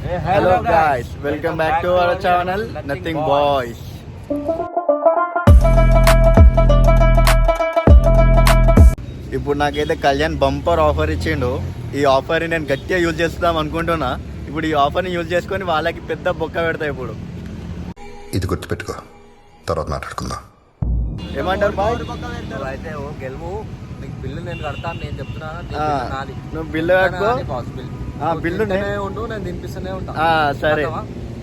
Hello guys, welcome back to our channel Nothing Boys. ఇప్పుడు నాకైతే Kalyan bumper offer ఇచ్చిండు. ఈ ఆఫర్ని నేను గట్టిగా యూజ్ చేస్తాం అనుకుంటున్నా. ఇప్పుడు ఈ ఆఫర్ని యూజ్ చేసుకొని వాళ్ళకి పెద్ద బొక్క పెడతా. ఇప్పుడు ఇది గుర్తుపెట్టుకో, తర్వాత మాట్లాడుకుందాం. ఏమంటారు బాయ్? అయితే ఓ గెలువు, నీకు బిల్లు నేను కడతాను, నేను చెప్తున్నా. నువ్వు బిల్లు కట్టుకో. బిల్లు ఉండు, నేను తినిపిస్తూనే ఉంటా. సరే,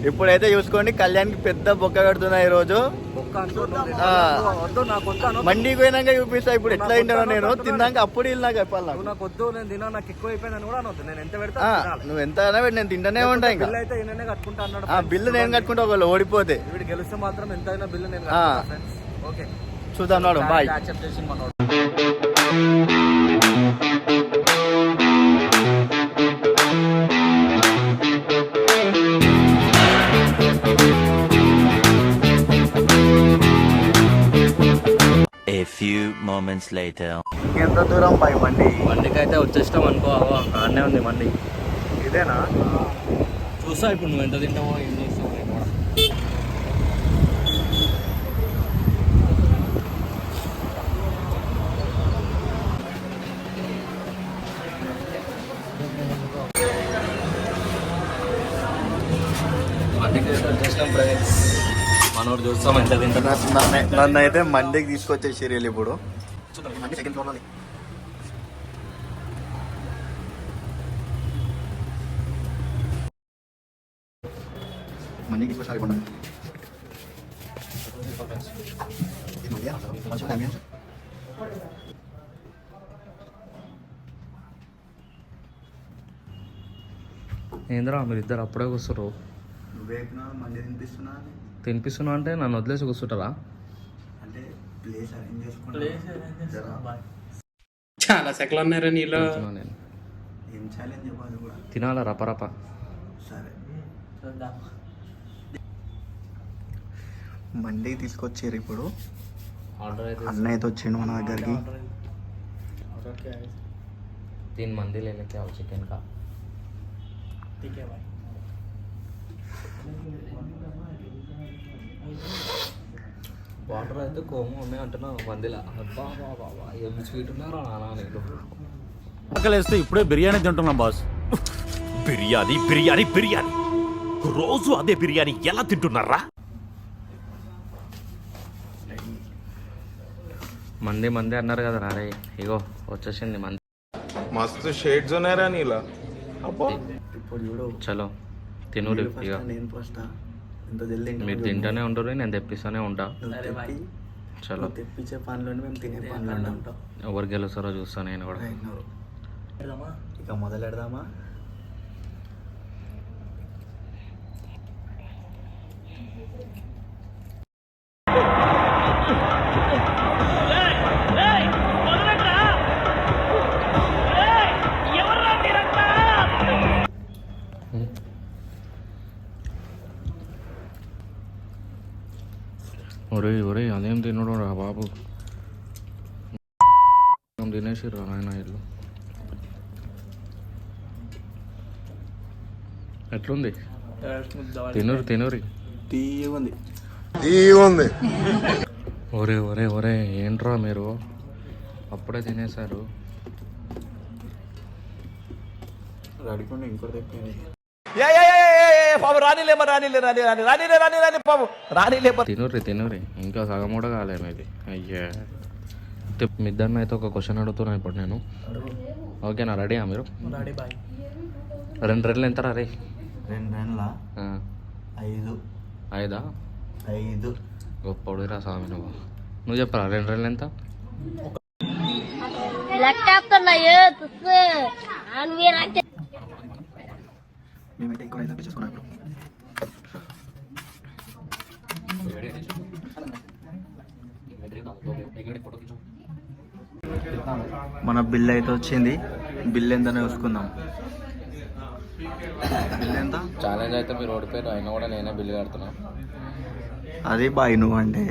ఇప్పుడైతే చూసుకోండి, కళ్యాణ్కి పెద్ద బొక్క పెడుతున్నా ఈ రోజు. మండికి పోయినాక చూపిస్తా. ఇప్పుడు ఎట్లా తింటానో నేను తిన్నాక అప్పుడు ఇల్లు నాకు చెప్పాలి. నాకు వద్దు, నేను తిన్నా, నాకు ఎక్కువ అయిపోయిందని కూడా అనొద్దు. నేను ఎంత పెడతా, నువ్వు ఎంత నేను తింటానే ఉంటా. ఇంకా అయితే ఈయననే కట్టుకుంటా అన్నాడు. బిల్లు నేను కట్టుకుంటా, ఒకళ్ళు ఓడిపోతే. వీడు గెలిస్తే మాత్రం ఎంతైనా బిల్లు నేను. ఓకే, చూద్దాం. నాడు బాయ్. యాక్సెప్ట్ చేసి మనోడు. A few moments later. ఎంత దూరం బాయ్ మండి? మండికి అయితే వచ్చేసినాం అనుకో. ఆడనే ఉంది మండి. ఇదేనా? చూసా ఇప్పుడు నువ్వు ఎంత తింటావో, ఏం చేస్తావో కూడా. మండికి వచ్చేసినాం ఫ్రెండ్స్. మనోడు చూస్తాం ఎంత తింటా. నన్ను అయితే మండికి తీసుకొచ్చే సీరియల్ ఇప్పుడు. సెకండ్ ఫ్లోర్ మండికి తీసుకొచ్చి ఏంద్రా మీరు ఇద్దరు అప్పుడే కూర్చురు? మండి తినిపిస్తున్నా అంటే నన్ను వదిలేసి కూర్చుంటారా? అంటే ప్లేస్ అరేంజ్ చేసుకుంటా. చాలా సెకలు ఉన్నారా నీలో? నేను ఏం ఛాలెంజ్ చెప్పాలి కూడా. తినాలా రపరప. సరే, మండికి తీసుకొచ్చారు ఇప్పుడు. అన్న అయితే వచ్చిండు మన దగ్గరికి. 3 मंदी ले लेके आओ चिकन का. ठीक है भाई. వాటర్ అయితే కోము ఉన్నాయి అంటున్నావు మందిలా. అబ్బా బాబా ఏం స్వీట్ ఉన్నారా నానా నీళ్ళు. ఆకలేస్తే ఇప్పుడే బిర్యానీ తింటున్నాం బాస్. బిర్యానీ బిర్యానీ బిర్యానీ, రోజు అదే బిర్యానీ ఎలా తింటున్నారా? మంది మంది అన్నారు కదా రారే, ఇగో వచ్చేసింది మంది. మస్తు షేడ్స్ ఉన్నారా నీలా. ఇప్పుడు చూడు. చలో తినురు. ఇక నేను ఫస్ట్ ఇంత జల్దీ మీరు తింటూనే ఉంటారు, నేను తెప్పిస్తూనే ఉంటా. చలో తెప్పించే పనిలోనే మేము తినే పనిలోనే ఉంటాం. ఎవరు గెలుస్తారో చూస్తాను నేను కూడా. ఇక మొదలు పెడదామా? ఒరే ఒరే అదేం తినడు రా బాబు. తినేసి రా నాయన ఇల్లు. ఎట్లుంది? తినురు తినురి. ఉంది. ఒరే ఒరే ఒరే ఏంట్రా మీరు అప్పుడే తినేశారు? అడుగుండి ఇంకోటి తెప్పింది. తినురి తినురి, ఇంకా సగం కూడా కాలేము ఇది. అయ్యా, మిద్దన్న అయితే ఒక క్వశ్చన్ అడుగుతున్నా ఇప్పుడు నేను. ఓకేనా, రెడీయా మీరు? 2 రెడ్లు ఎంత రే? 2 రెడ్లా? 5. 5? 5. గొప్పడురా స్వామి నువ్వు. నువ్వు చెప్పరా 2 రెడ్లు ఎంత? మేమైతే ఎక్కువ అయితే తెచ్చుకున్నాం ఇప్పుడు. మన బిల్ అయితే వచ్చింది. బిల్ ఎంతనే చూసుకుందాం. బిల్ ఎంత? ఛాలెంజ్ అయితే మీరు ఓడిపోయారు, అయినా కూడా నేనే బిల్లు కడుతున్నా. అదే బాయ్ నువ్వు అంటే.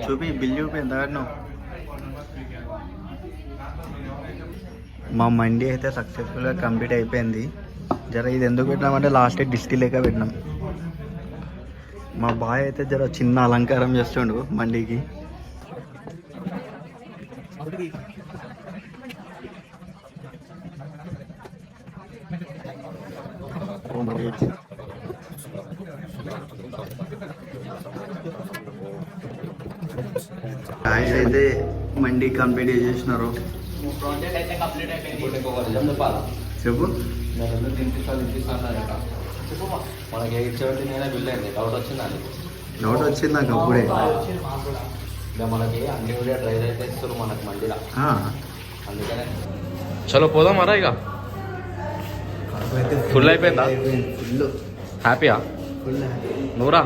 చూపి బిల్ చూపి ఎంత కట్టినావు? మా మండి అయితే సక్సెస్ఫుల్గా కంప్లీట్ అయిపోయింది. జర ఇది ఎందుకు పెట్టినామంటే లాస్ట్ డిస్టిల్ లెక్క పెట్టినాం. మా బాయ్ అయితే జర చిన్న అలంకారం చేస్తుండు మండికి. గాయస్ అయితే మండి కంప్లీట్ చేసేసినారు. చెప్పు. మనకి 870 నేనే బిల్ అయింది. డౌట్ వచ్చిందా నీకు? డౌట్ వచ్చింది నాకు అప్పుడే. ఇక మనకి అన్లిమిటెడ్ రైస్ అయితే ఇస్తారు మనకి మండిలా, ఆ, అందుకనే. చలో పోదాం మరా. ఇక ఫుల్ అయిపోయిందా? ఫుల్ హ్యాపీయా? ఫుల్ నువ్వురా.